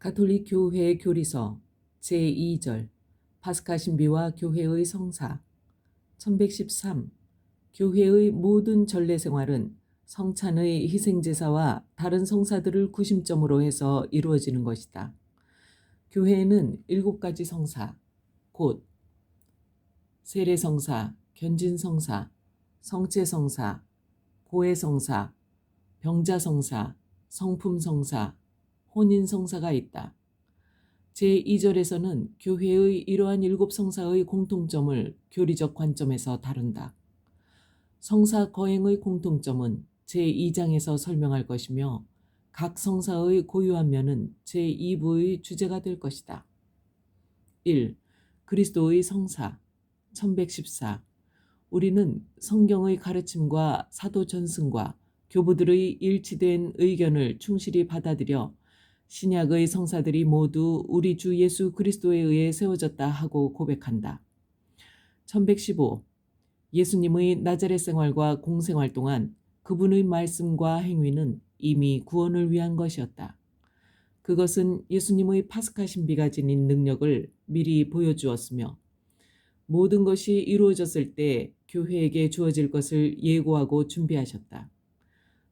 가톨릭 교회 교리서 제2절 파스카 신비와 교회의 성사 1113 교회의 모든 전례 생활은 성찬의 희생제사와 다른 성사들을 구심점으로 해서 이루어지는 것이다. 교회에는 7가지 성사, 곧 세례성사, 견진성사, 성체성사, 고해성사, 병자성사, 성품성사, 혼인성사가 있다. 제2절에서는 교회의 이러한 7성사의 공통점을 교리적 관점에서 다룬다. 성사 거행의 공통점은 제2장에서 설명할 것이며 각 성사의 고유한 면은 제2부의 주제가 될 것이다. 1. 그리스도의 성사 1114 우리는 성경의 가르침과 사도 전승과 교부들의 일치된 의견을 충실히 받아들여 신약의 성사들이 모두 우리 주 예수 그리스도에 의해 세워졌다 하고 고백한다. 1115 예수님의 나자렛 생활과 공생활 동안 그분의 말씀과 행위는 이미 구원을 위한 것이었다. 그것은 예수님의 파스카 신비가 지닌 능력을 미리 보여주었으며 모든 것이 이루어졌을 때 교회에게 주어질 것을 예고하고 준비하셨다.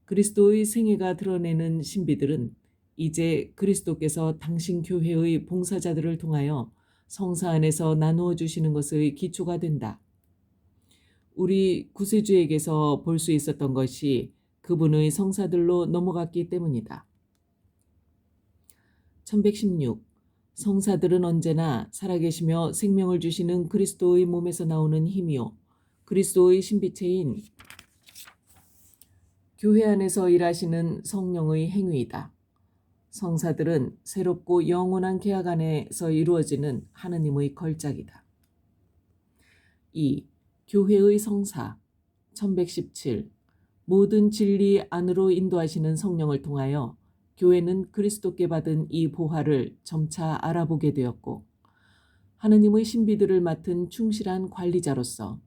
그리스도의 생애가 드러내는 신비들은 이제 그리스도께서 당신 교회의 봉사자들을 통하여 성사 안에서 나누어 주시는 것의 기초가 된다. 우리 구세주에게서 볼 수 있었던 것이 그분의 성사들로 넘어갔기 때문이다. 1116 성사들은 언제나 살아계시며 생명을 주시는 그리스도의 몸에서 나오는 힘이요 그리스도의 신비체인 교회 안에서 일하시는 성령의 행위이다. 성사들은 새롭고 영원한 계약 안에서 이루어지는 하느님의 걸작이다. 2. 교회의 성사 1117 모든 진리 안으로 인도하시는 성령을 통하여 교회는 그리스도께 받은 이 보화를 점차 알아보게 되었고 하느님의 신비들을 맡은 충실한 관리자로서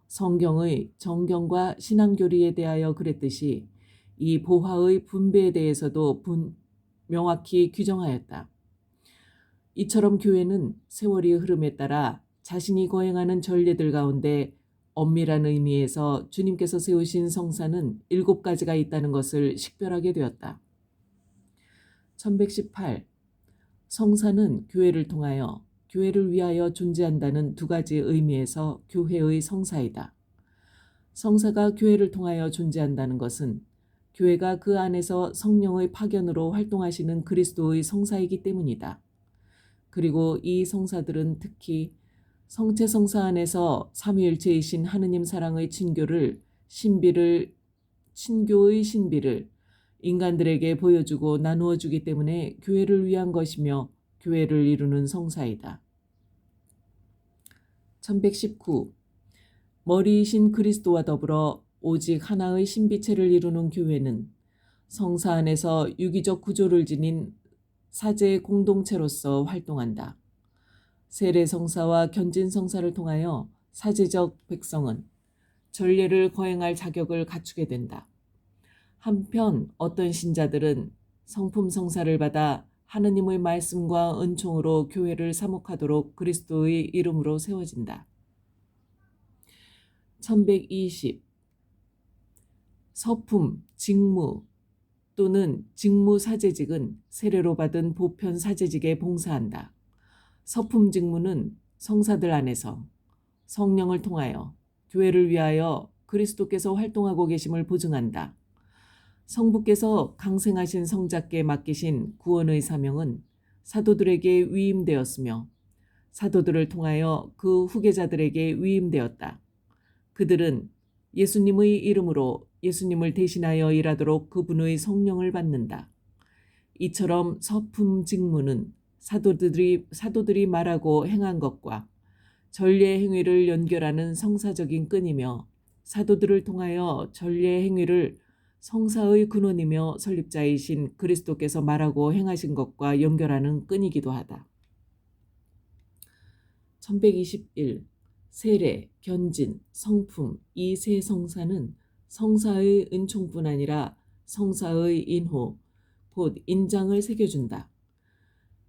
성경의 정경과 신앙교리에 대하여 그랬듯이 이 보화의 분배에 대해서도 명확히 규정하였다. 이처럼 교회는 세월의 흐름에 따라 자신이 거행하는 전례들 가운데 엄밀한 의미에서 주님께서 세우신 성사는 7가지가 있다는 것을 식별하게 되었다. 1118 성사는 교회를 통하여 교회를 위하여 존재한다는 2가지 의미에서 교회의 성사이다. 성사가 교회를 통하여 존재한다는 것은 교회가 그 안에서 성령의 파견으로 활동하시는 그리스도의 성사이기 때문이다. 그리고 이 성사들은 특히 성체성사 안에서 삼위일체이신 하느님 사랑의 친교의 신비를 인간들에게 보여주고 나누어 주기 때문에 교회를 위한 것이며 교회를 이루는 성사이다. 1119 머리이신 그리스도와 더불어 오직 하나의 신비체를 이루는 교회는 성사 안에서 유기적 구조를 지닌 사제 공동체로서 활동한다. 세례성사와 견진성사를 통하여 사제적 백성은 전례를 거행할 자격을 갖추게 된다. 한편 어떤 신자들은 성품성사를 받아 하느님의 말씀과 은총으로 교회를 사목하도록 그리스도의 이름으로 세워진다. 1120 서품, 직무 또는 직무사제직은 세례로 받은 보편 사제직에 봉사한다. 서품 직무는 성사들 안에서 성령을 통하여 교회를 위하여 그리스도께서 활동하고 계심을 보증한다. 성부께서 강생하신 성자께 맡기신 구원의 사명은 사도들에게 위임되었으며 사도들을 통하여 그 후계자들에게 위임되었다. 그들은 예수님의 이름으로 예수님을 대신하여 일하도록 그분의 성령을 받는다. 이처럼 서품 직무는 사도들이 말하고 행한 것과 전례 행위를 연결하는 성사적인 끈이며 사도들을 통하여 전례 행위를 성사의 근원이며 설립자이신 그리스도께서 말하고 행하신 것과 연결하는 끈이기도 하다. 1121 세례, 견진, 성품 이 세 성사는 성사의 은총뿐 아니라 성사의 인호, 곧 인장을 새겨준다.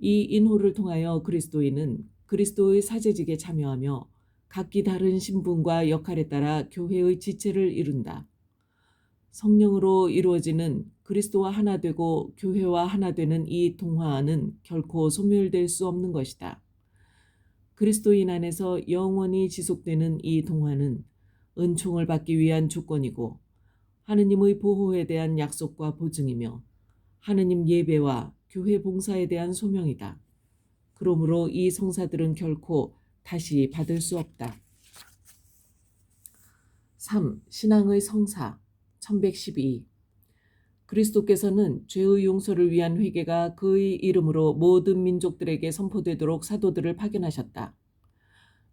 이 인호를 통하여 그리스도인은 그리스도의 사제직에 참여하며 각기 다른 신분과 역할에 따라 교회의 지체를 이룬다. 성령으로 이루어지는 그리스도와 하나 되고 교회와 하나 되는 이 동화는 결코 소멸될 수 없는 것이다. 그리스도인 안에서 영원히 지속되는 이 동화는 은총을 받기 위한 조건이고 하느님의 보호에 대한 약속과 보증이며 하느님 예배와 교회 봉사에 대한 소명이다. 그러므로 이 성사들은 결코 다시 받을 수 없다. 3. 신앙의 성사 1112 그리스도께서는 죄의 용서를 위한 회개가 그의 이름으로 모든 민족들에게 선포되도록 사도들을 파견하셨다.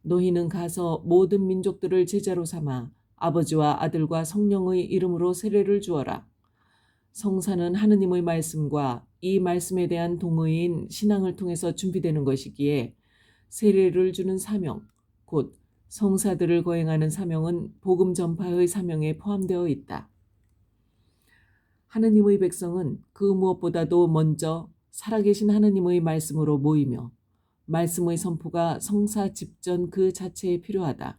너희는 가서 모든 민족들을 제자로 삼아 아버지와 아들과 성령의 이름으로 세례를 주어라. 성사는 하느님의 말씀과 이 말씀에 대한 동의인 신앙을 통해서 준비되는 것이기에 세례를 주는 사명, 곧 성사들을 거행하는 사명은 복음 전파의 사명에 포함되어 있다. 하느님의 백성은 그 무엇보다도 먼저 살아계신 하느님의 말씀으로 모이며 말씀의 선포가 성사 집전 그 자체에 필요하다.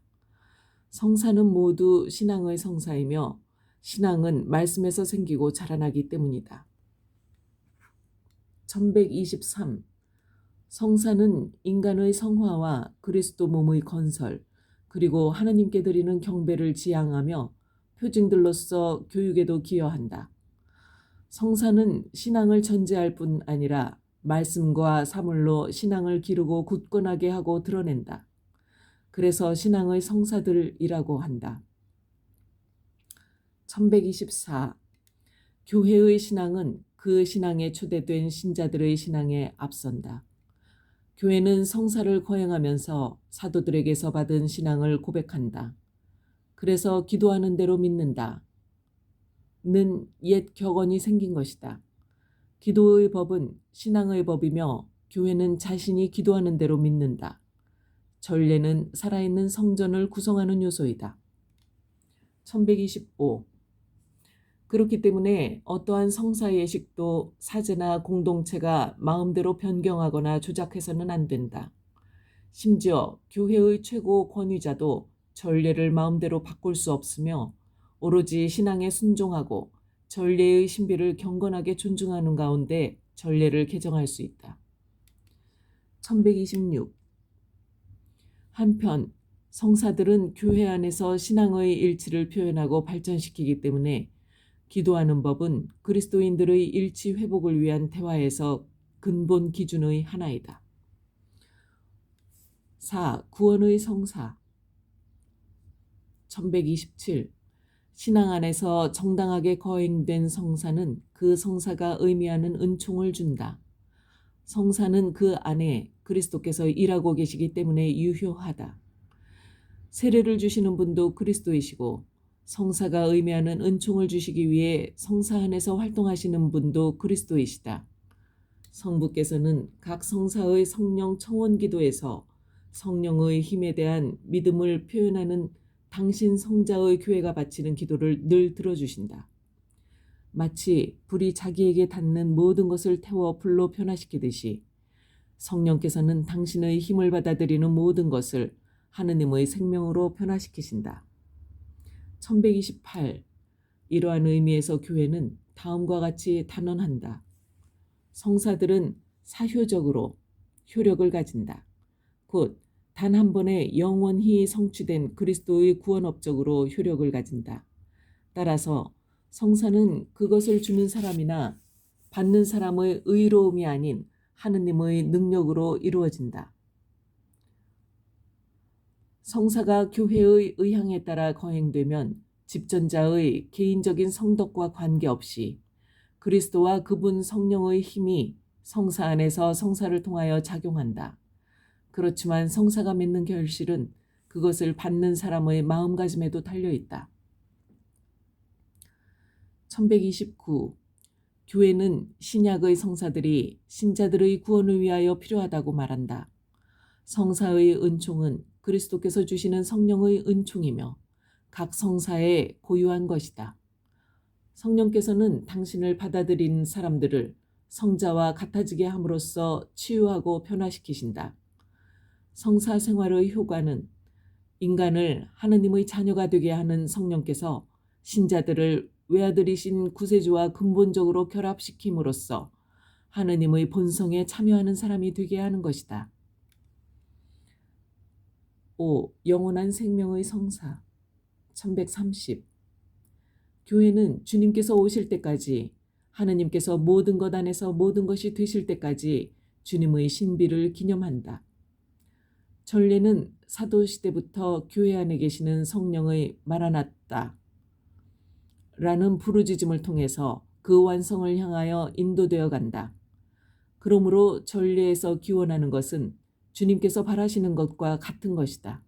성사는 모두 신앙의 성사이며 신앙은 말씀에서 생기고 자라나기 때문이다. 1123 성사는 인간의 성화와 그리스도 몸의 건설, 그리고 하나님께 드리는 경배를 지향하며 표징들로서 교육에도 기여한다. 성사는 신앙을 전제할 뿐 아니라 말씀과 사물로 신앙을 기르고 굳건하게 하고 드러낸다. 그래서 신앙의 성사들이라고 한다. 1124 교회의 신앙은 그 신앙에 초대된 신자들의 신앙에 앞선다. 교회는 성사를 거행하면서 사도들에게서 받은 신앙을 고백한다. 그래서 기도하는 대로 믿는다. 는 옛 격언이 생긴 것이다. 기도의 법은 신앙의 법이며 교회는 자신이 기도하는 대로 믿는다. 전례는 살아있는 성전을 구성하는 요소이다. 1125 그렇기 때문에 어떠한 성사 예식도 사제나 공동체가 마음대로 변경하거나 조작해서는 안 된다. 심지어 교회의 최고 권위자도 전례를 마음대로 바꿀 수 없으며 오로지 신앙에 순종하고 전례의 신비를 경건하게 존중하는 가운데 전례를 개정할 수 있다. 1126 한편 성사들은 교회 안에서 신앙의 일치를 표현하고 발전시키기 때문에 기도하는 법은 그리스도인들의 일치 회복을 위한 대화에서 근본 기준의 하나이다. 4. 구원의 성사 1127 신앙 안에서 정당하게 거행된 성사는 그 성사가 의미하는 은총을 준다. 성사는 그 안에 그리스도께서 일하고 계시기 때문에 유효하다. 세례를 주시는 분도 그리스도이시고 성사가 의미하는 은총을 주시기 위해 성사 안에서 활동하시는 분도 그리스도이시다. 성부께서는 각 성사의 성령 청원 기도에서 성령의 힘에 대한 믿음을 표현하는 당신 성자의 교회가 바치는 기도를 늘 들어주신다. 마치 불이 자기에게 닿는 모든 것을 태워 불로 변화시키듯이 성령께서는 당신의 힘을 받아들이는 모든 것을 하느님의 생명으로 변화시키신다. 1128 이러한 의미에서 교회는 다음과 같이 단언한다. 성사들은 사효적으로 효력을 가진다. 곧 단 한 번에 영원히 성취된 그리스도의 구원 업적으로 효력을 가진다. 따라서 성사는 그것을 주는 사람이나 받는 사람의 의로움이 아닌 하느님의 능력으로 이루어진다. 성사가 교회의 의향에 따라 거행되면 집전자의 개인적인 성덕과 관계없이 그리스도와 그분 성령의 힘이 성사 안에서 성사를 통하여 작용한다. 그렇지만 성사가 맺는 결실은 그것을 받는 사람의 마음가짐에도 달려있다. 1129 교회는 신약의 성사들이 신자들의 구원을 위하여 필요하다고 말한다. 성사의 은총은 그리스도께서 주시는 성령의 은총이며 각 성사에 고유한 것이다. 성령께서는 당신을 받아들인 사람들을 성자와 같아지게 함으로써 치유하고 변화시키신다. 성사 생활의 효과는 인간을 하느님의 자녀가 되게 하는 성령께서 신자들을 외아들이신 구세주와 근본적으로 결합시킴으로써 하느님의 본성에 참여하는 사람이 되게 하는 것이다. 5. 영원한 생명의 성사 1130. 교회는 주님께서 오실 때까지, 하느님께서 모든 것 안에서 모든 것이 되실 때까지 주님의 신비를 기념한다. 전례는 사도시대부터 교회 안에 계시는 성령의 마라나타 라는 부르짖음을 통해서 그 완성을 향하여 인도되어 간다. 그러므로 전례에서 기원하는 것은 주님께서 바라시는 것과 같은 것이다.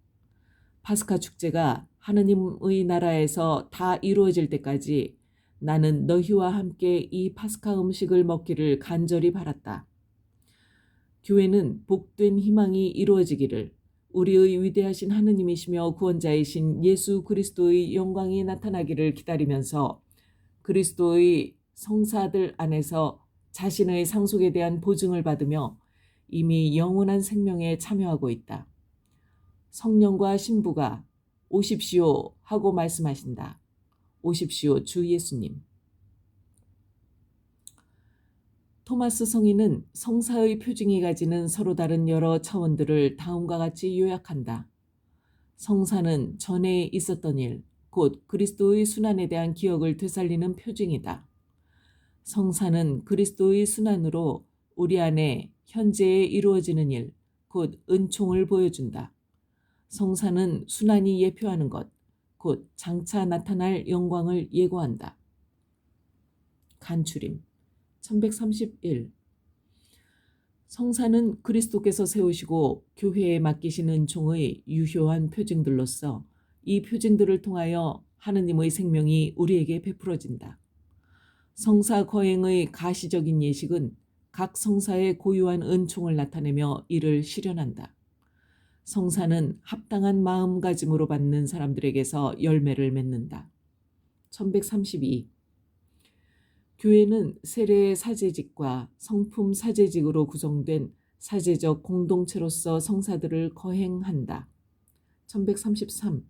파스카 축제가 하느님의 나라에서 다 이루어질 때까지 나는 너희와 함께 이 파스카 음식을 먹기를 간절히 바랐다. 교회는 복된 희망이 이루어지기를, 우리의 위대하신 하느님이시며 구원자이신 예수 그리스도의 영광이 나타나기를 기다리면서 그리스도의 성사들 안에서 자신의 상속에 대한 보증을 받으며 이미 영원한 생명에 참여하고 있다. 성령과 신부가 오십시오 하고 말씀하신다. 오십시오 주 예수님. 토마스 성인은 성사의 표징이 가지는 서로 다른 여러 차원들을 다음과 같이 요약한다. 성사는 전에 있었던 일, 곧 그리스도의 순환에 대한 기억을 되살리는 표징이다. 성사는 그리스도의 순환으로 우리 안에 현재에 이루어지는 일, 곧 은총을 보여준다. 성사는 순환이 예표하는 것, 곧 장차 나타날 영광을 예고한다. 간추림 1131. 성사는 그리스도께서 세우시고 교회에 맡기신 은총의 유효한 표징들로서 이 표징들을 통하여 하느님의 생명이 우리에게 베풀어진다. 성사 거행의 가시적인 예식은 각 성사의 고유한 은총을 나타내며 이를 실현한다. 성사는 합당한 마음가짐으로 받는 사람들에게서 열매를 맺는다. 1132. 교회는 세례 사제직과 성품 사제직으로 구성된 사제적 공동체로서 성사들을 거행한다. 1133.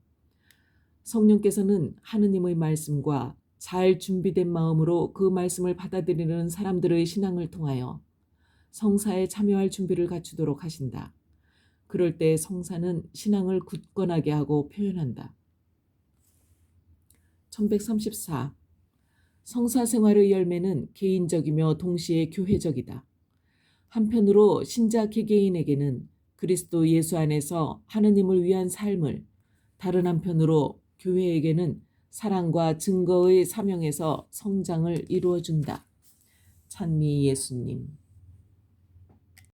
성령께서는 하느님의 말씀과 잘 준비된 마음으로 그 말씀을 받아들이는 사람들의 신앙을 통하여 성사에 참여할 준비를 갖추도록 하신다. 그럴 때 성사는 신앙을 굳건하게 하고 표현한다. 1134. 성사 생활의 열매는 개인적이며 동시에 교회적이다. 한편으로 신자 개개인에게는 그리스도 예수 안에서 하느님을 위한 삶을, 다른 한편으로 교회에게는 사랑과 증거의 사명에서 성장을 이루어준다. 찬미 예수님.